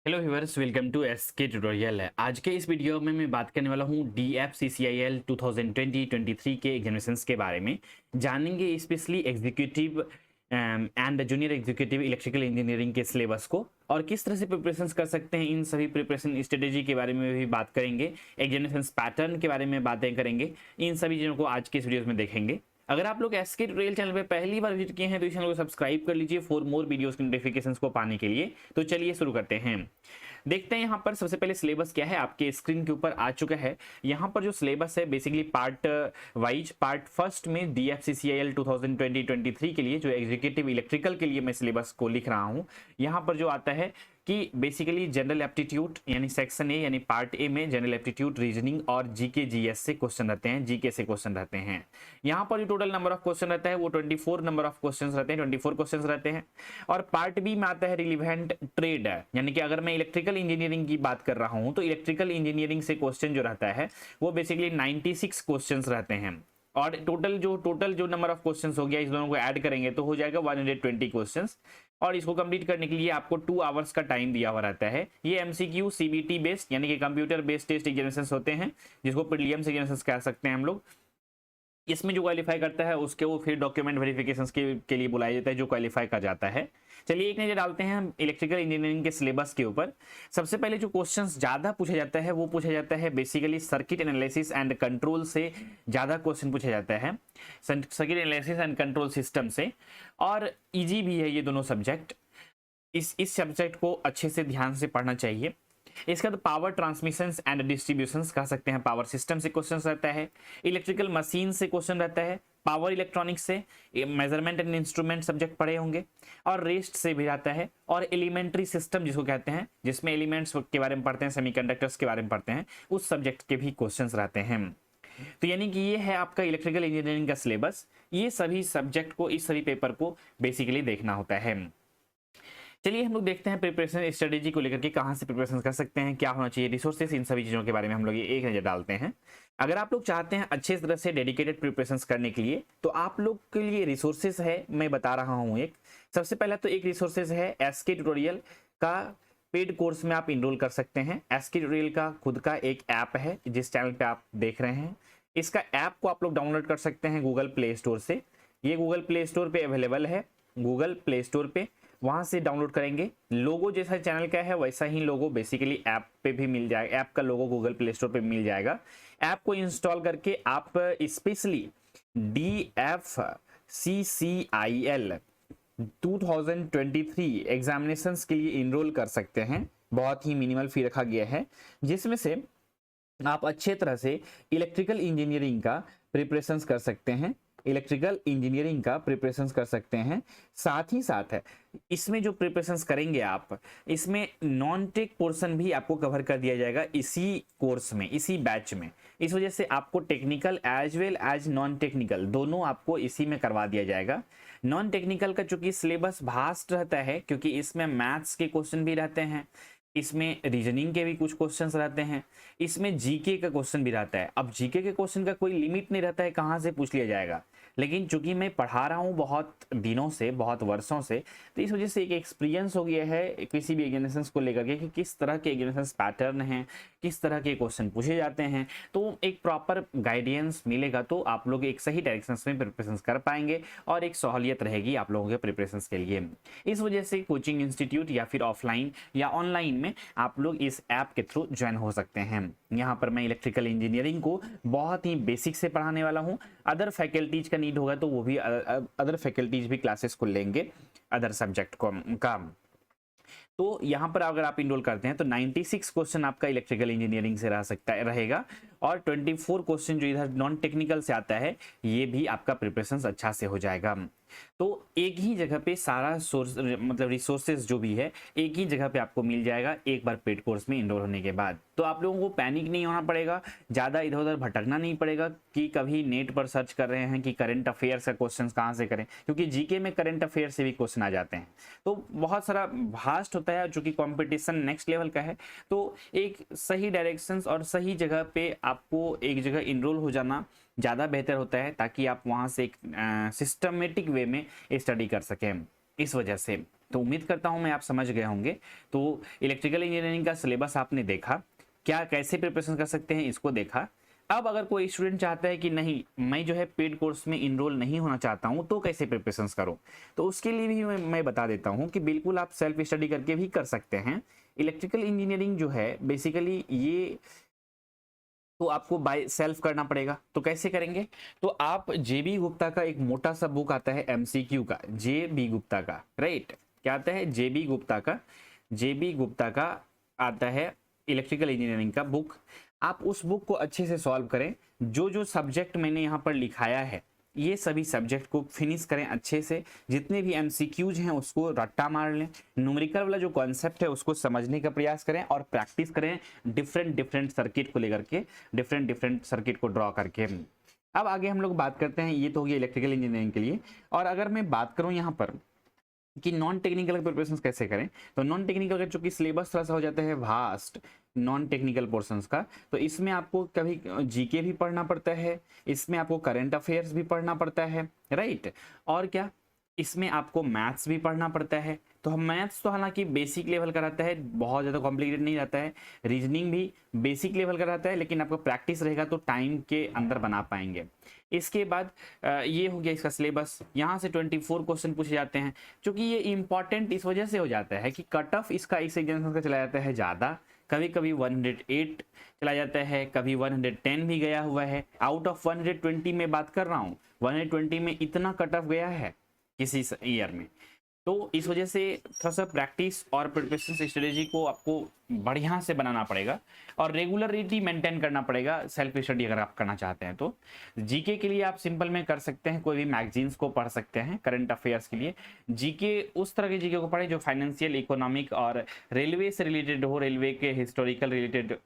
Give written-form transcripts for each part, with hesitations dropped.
Hello viewers, welcome to SK tutorial. आज के इस वीडियो में मैं बात करने वाला हूँ DFCCIL 2020-23 के एग्जामिनेशंस के बारे में। जानेंगे specially executive and junior executive electrical engineering के सिलेबस को और किस तरह से प्रिपरेशंस कर सकते हैं। इन सभी प्रिपरेशन स्ट्रेटेजी के बारे में भी बात करेंगे, एग्जामिनेशंस पैटर्न के बारे में बातें करेंगे। इन सभी चीज़ों को आज के इस वीडियो में देखेंगे। अगर आप लोग एसके ट्यूटोरियल चैनल पे पहली बार विजिट किए हैं तो इस चैनल को सब्सक्राइब कर लीजिए फॉर मोर वीडियोस के नोटिफिकेशंस को पाने के लिए। तो चलिए शुरू करते हैं। देखते हैं यहाँ पर सबसे पहले सिलेबस क्या है, आपके स्क्रीन के ऊपर आ चुका है। यहाँ पर जो सिलेबस है basically part wise, part first में DFCCIL 2020-23 के लिए जो एग्जीक्यूटिव इलेक्ट्रिकल के लिए मैं सिलेबस को लिख रहा हूँ, यहाँ पर जो आता है कि बेसिकली जनरल एप्टीट्यूड यानी सेक्शन ए यानी पार्ट ए में जनरल एप्टीट्यूड, रीजनिंग और जीके जीएस से क्वेश्चन रहते हैं, जीके से क्वेश्चन रहते हैं। यहाँ पर जो टोटल नंबर ऑफ क्वेश्चन रहता है वो 24 नंबर ऑफ क्वेश्चन रहते हैं, 24 क्वेश्चन रहते हैं। और पार्ट बी में आता है रिलीवेंट ट्रेड, यानी कि अगर मैं इलेक्ट्रिकल इंजीनियरिंग की बात कर रहा हूँ तो इलेक्ट्रिकल इंजीनियरिंग से क्वेश्चन जो रहता है वो बेसिकली 96 क्वेश्चन रहते हैं। और टोटल जो नंबर ऑफ क्वेश्चंस हो गया, इस दोनों को ऐड करेंगे तो हो जाएगा 120 क्वेश्चंस। और इसको कंप्लीट करने के लिए आपको 2 आवर्स का टाइम दिया हुआ रहता है। ये MCQ CBT बेस्ड यानी कि कंप्यूटर बेस्ड टेस्ट एग्जामिनेशंस होते हैं, जिसको प्रीलिम्स एग्जामिनेशंस कह सकते हैं हम लोग। इसमें जो क्वालिफाई करता है उसके वो फिर डॉक्यूमेंट वेरिफिकेशंस के लिए बुलाया जाता है, जो क्वालिफाई कर जाता है। चलिए एक नजर डालते हैं हम इलेक्ट्रिकल इंजीनियरिंग के सिलेबस के ऊपर। सबसे पहले जो क्वेश्चंस ज़्यादा पूछा जाता है वो पूछा जाता है basically circuit analysis and control से ज़्यादा क्वेश्चन पूछा जाता है, circuit analysis and control system से। और ईजी भी है ये दोनों सब्जेक्ट। इस सब्जेक्ट को अच्छे से ध्यान से पढ़ना चाहिए। इसका तो पावर ट्रांसमिशन एंड डिस्ट्रीब्यूशन कह सकते हैं, पावर सिस्टम से क्वेश्चन रहता है, इलेक्ट्रिकल मशीन से क्वेश्चन रहता है, पावर इलेक्ट्रॉनिक्स से, मेजरमेंट एंड इंस्ट्रूमेंट सब्जेक्ट पढ़े होंगे, और रेस्ट से भी आता है, और एलिमेंट्री सिस्टम जिसको कहते हैं, जिसमें एलिमेंट्स के बारे में पढ़ते हैं, सेमीकंडक्टर्स के बारे में पढ़ते हैं, उस सब्जेक्ट के भी क्वेश्चन रहते हैं। तो यानी कि ये है आपका इलेक्ट्रिकल इंजीनियरिंग का सिलेबस। ये सभी सब्जेक्ट को, इस सभी पेपर को बेसिकली देखना होता है। चलिए हम लोग देखते हैं प्रिपरेशन स्ट्रेटेजी को लेकर के कहाँ से प्रिपरेशन कर सकते हैं, क्या होना चाहिए, रिसोर्सेस, इन सभी चीज़ों के बारे में हम लोग ये एक नज़र डालते हैं। अगर आप लोग चाहते हैं अच्छे तरह से डेडिकेटेड प्रिपरेशन करने के लिए तो आप लोग के लिए रिसोर्सेस है, मैं बता रहा हूँ। एक सबसे पहला तो एक रिसोर्सेज है एसके ट्यूटोरियल का पेड कोर्स में आप इनरोल कर सकते हैं। एसके ट्यूटोरियल का खुद का एक ऐप है जिस चैनल पे आप देख रहे हैं। इसका ऐप को आप लोग डाउनलोड कर सकते हैं गूगल प्ले स्टोर से। ये गूगल प्ले स्टोर पे अवेलेबल है, गूगल प्ले स्टोर पे, वहां से डाउनलोड करेंगे। लोगो जैसा चैनल का है वैसा ही लोगो बेसिकली ऐप पे भी मिल जाएगा, ऐप का लोगो गूगल प्ले स्टोर पे मिल जाएगा। ऐप को इंस्टॉल करके आप स्पेशली DFCCIL 2023 एग्जामिनेशंस के लिए इनरोल कर सकते हैं। बहुत ही मिनिमल फी रखा गया है, जिसमें से आप अच्छे तरह से इलेक्ट्रिकल इंजीनियरिंग का प्रिपरेशंस कर सकते हैं, इलेक्ट्रिकल इंजीनियरिंग का प्रिपरेशंस कर सकते हैं। साथ ही साथ है इसमें जो प्रिपरेशंस करेंगे आप, इसमें नॉन टेक पोर्शन भी आपको कवर कर दिया जाएगा इसी कोर्स में, इसी बैच में। इस वजह से आपको technical as well as non technical दोनों आपको इसी में करवा दिया जाएगा। नॉन टेक्निकल का चूंकि सिलेबस वास्ट रहता है, क्योंकि इसमें मैथ्स के क्वेश्चन भी रहते हैं, इसमें रीजनिंग के भी कुछ क्वेश्चंस रहते हैं, इसमें जीके का क्वेश्चन भी रहता है। अब जीके के क्वेश्चन का कोई लिमिट नहीं रहता है कहाँ से पूछ लिया जाएगा, लेकिन चूंकि मैं पढ़ा रहा हूँ बहुत दिनों से, बहुत वर्षों से, तो इस वजह से एक एक्सपीरियंस हो गया है किसी भी एग्जामिनेशंस को लेकर के कि किस तरह के एग्जामिनेशंस पैटर्न हैं, किस तरह के क्वेश्चन पूछे जाते हैं। तो एक प्रॉपर गाइडेंस मिलेगा तो आप लोग एक सही डायरेक्शन में प्रिपरेशन कर पाएंगे और एक सहूलियत रहेगी आप लोगों के प्रिपरेशन के लिए। इस वजह से कोचिंग इंस्टीट्यूट या फिर ऑफलाइन या ऑनलाइन में आप लोग इस ऐप के थ्रू ज्वाइन हो सकते हैं। यहाँ पर मैं इलेक्ट्रिकल इंजीनियरिंग को बहुत ही बेसिक से पढ़ाने वाला हूँ। अदर फैकल्टीज का नीड होगा तो वो भी अदर फैकल्टीज भी क्लासेस को लेंगे अदर सब्जेक्ट को का। तो यहाँ पर अगर आप इनरोल करते हैं तो 96 क्वेश्चन आपका इलेक्ट्रिकल इंजीनियरिंग से रह सकता है, रहेगा, और 24 क्वेश्चन जो इधर नॉन टेक्निकल से आता है ये भी आपका प्रिपरेशन अच्छा से हो जाएगा। तो एक ही जगह पे सारा सोर्स, मतलब रिसोर्सेज जो भी है एक ही जगह पे आपको मिल जाएगा एक बार पेड कोर्स में इनरोल होने के बाद। तो आप लोगों को पैनिक नहीं होना पड़ेगा, ज़्यादा इधर उधर भटकना नहीं पड़ेगा कि कभी नेट पर सर्च कर रहे हैं कि करंट अफेयर्स का क्वेश्चन कहाँ से करें, क्योंकि जीके में करंट अफेयर से भी क्वेश्चन आ जाते हैं। तो बहुत सारा वास्ट होता है, चूँकि कॉम्पिटिशन नेक्स्ट लेवल का है। तो एक सही डायरेक्शंस और सही जगह पे आपको एक जगह इनरोल हो जाना ज़्यादा बेहतर होता है, ताकि आप वहाँ से एक सिस्टमेटिक वे में स्टडी कर सकें। इस वजह से तो उम्मीद करता हूं मैं आप समझ गए होंगे। तो इलेक्ट्रिकल इंजीनियरिंग का सिलेबस आपने देखा, क्या कैसे प्रिपरेशन कर सकते हैं इसको देखा। अब अगर कोई स्टूडेंट चाहता है कि नहीं मैं जो है पेड कोर्स में इनरोल नहीं होना चाहता हूं तो कैसे प्रिपरेशन करूं, तो उसके लिए भी मैं बता देता हूं कि बिल्कुल आप सेल्फ स्टडी करके भी कर सकते हैं। इलेक्ट्रिकल इंजीनियरिंग जो है बेसिकली ये तो आपको बाय सेल्फ करना पड़ेगा। तो कैसे करेंगे, तो आप जेबी गुप्ता का एक मोटा सा बुक आता है एमसीक्यू का, जेबी गुप्ता का, राइट, क्या आता है, जेबी गुप्ता का आता है इलेक्ट्रिकल इंजीनियरिंग का बुक। आप उस बुक को अच्छे से सॉल्व करें, जो जो सब्जेक्ट मैंने यहाँ पर लिखाया है ये सभी सब्जेक्ट को फिनिश करें अच्छे से, जितने भी एमसीक्यूज हैं उसको रट्टा मार लें, न्यूमेरिकल वाला जो कॉन्सेप्ट है उसको समझने का प्रयास करें और प्रैक्टिस करें डिफरेंट सर्किट को लेकर के, डिफरेंट सर्किट को ड्रॉ करके। अब आगे हम लोग बात करते हैं, ये तो होगी इलेक्ट्रिकल इंजीनियरिंग के लिए। और अगर मैं बात करूं यहाँ पर कि नॉन टेक्निकल प्रिपरेशन कैसे करें, तो नॉन टेक्निकल का चूंकि सिलेबस थोड़ा सा हो जाता है वास्ट नॉन टेक्निकल पोर्शंस का, तो इसमें आपको कभी जीके भी पढ़ना पड़ता है, इसमें आपको करंट अफेयर्स भी पढ़ना पड़ता है, राइट, और क्या इसमें आपको मैथ्स भी पढ़ना पड़ता है। तो हम मैथ्स तो हालांकि बेसिक लेवल का रहता है, बहुत ज़्यादा कॉम्प्लिकेटेड नहीं रहता है, रीजनिंग भी बेसिक लेवल का रहता है, लेकिन आपको प्रैक्टिस रहेगा तो टाइम के अंदर बना पाएंगे। इसके बाद ये हो गया इसका सिलेबस। यहाँ से 24 क्वेश्चन पूछे जाते हैं, क्योंकि ये इंपॉर्टेंट इस वजह से हो जाता है कि कट ऑफ इसका इस एग्जामिनेशन का चला जाता है ज़्यादा, कभी कभी 108 चला जाता है, कभी 110 भी गया हुआ है। आउट ऑफ 120 में बात कर रहा हूँ, 120 में इतना कट ऑफ गया है किसी ईयर में। तो इस वजह से थोड़ा सा प्रैक्टिस और प्रिपरेशन स्ट्रेटेजी को आपको बढ़िया से बनाना पड़ेगा और रेगुलरिटी मेंटेन करना पड़ेगा सेल्फ स्टडी अगर आप करना चाहते हैं तो। जीके के लिए आप सिंपल में कर सकते हैं, कोई भी मैगजीन्स को पढ़ सकते हैं। करंट अफेयर्स के लिए जीके उस तरह के जीके को पढ़ें जो फाइनेंशियल, इकोनॉमिक और रेलवे से रिलेटेड हो, रेलवे के हिस्टोरिकल रिलेटेड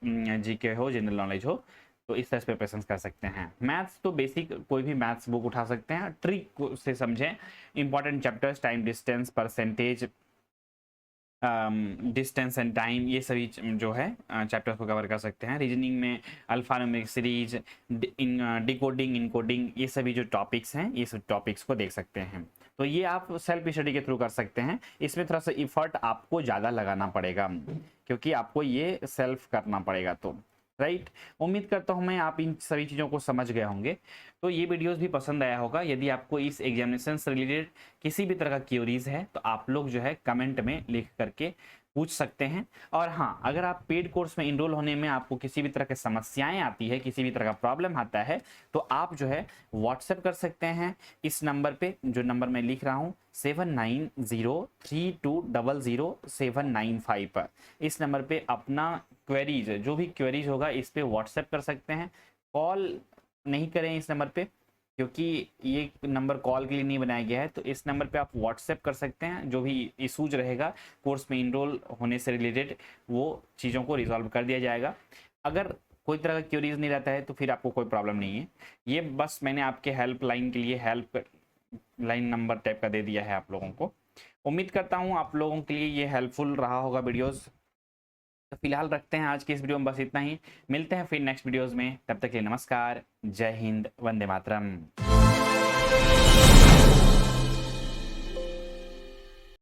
जीके हो, जनरल नॉलेज हो, तो इस तरह से प्रिपरेशन कर सकते हैं। मैथ्स तो बेसिक कोई भी मैथ्स बुक उठा सकते हैं, ट्रिक से समझें, important chapters time distance, percentage, distance and time, ये सभी जो है चैप्टर्स को कवर कर सकते हैं। रीजनिंग में अल्फान्यूमेरिक सीरीज, डिकोडिंग, इनकोडिंग, ये सभी जो टॉपिक्स हैं ये सब टॉपिक्स को देख सकते हैं। तो ये आप सेल्फ स्टडी के थ्रू कर सकते हैं। इसमें थोड़ा सा इफर्ट आपको ज़्यादा लगाना पड़ेगा क्योंकि आपको ये सेल्फ करना पड़ेगा। तो राइट, उम्मीद करता हूं मैं आप इन सभी चीज़ों को समझ गए होंगे। तो ये वीडियोस भी पसंद आया होगा। यदि आपको इस एग्जामिनेशन से रिलेटेड किसी भी तरह का क्यूरीज है तो आप लोग जो है कमेंट में लिख करके पूछ सकते हैं। और हाँ, अगर आप पेड कोर्स में इनरोल होने में आपको किसी भी तरह की समस्याएं आती है, किसी भी तरह का प्रॉब्लम आता है, तो आप जो है व्हाट्सएप कर सकते हैं इस नंबर पे, जो नंबर मैं लिख रहा हूँ 7903200795 पर। इस नंबर पे अपना क्वेरीज, जो भी क्वेरीज होगा इस पे व्हाट्सएप कर सकते हैं। कॉल नहीं करें इस नंबर पे, क्योंकि ये नंबर कॉल के लिए नहीं बनाया गया है। तो इस नंबर पे आप व्हाट्सएप कर सकते हैं, जो भी इशूज रहेगा कोर्स में इनरोल होने से रिलेटेड वो चीज़ों को रिजॉल्व कर दिया जाएगा। अगर कोई तरह का क्यूरीज नहीं रहता है तो फिर आपको कोई प्रॉब्लम नहीं है। ये बस मैंने आपके हेल्प लाइन के लिए हेल्प लाइन नंबर टाइप का दे दिया है आप लोगों को। उम्मीद करता हूँ आप लोगों के लिए ये हेल्पफुल रहा होगा वीडियोज़। तो फिलहाल रखते हैं आज के इस वीडियो में बस इतना ही। मिलते हैं फिर नेक्स्ट वीडियोस में, तब तक के लिए नमस्कार, जय हिंद, वंदे मातरम।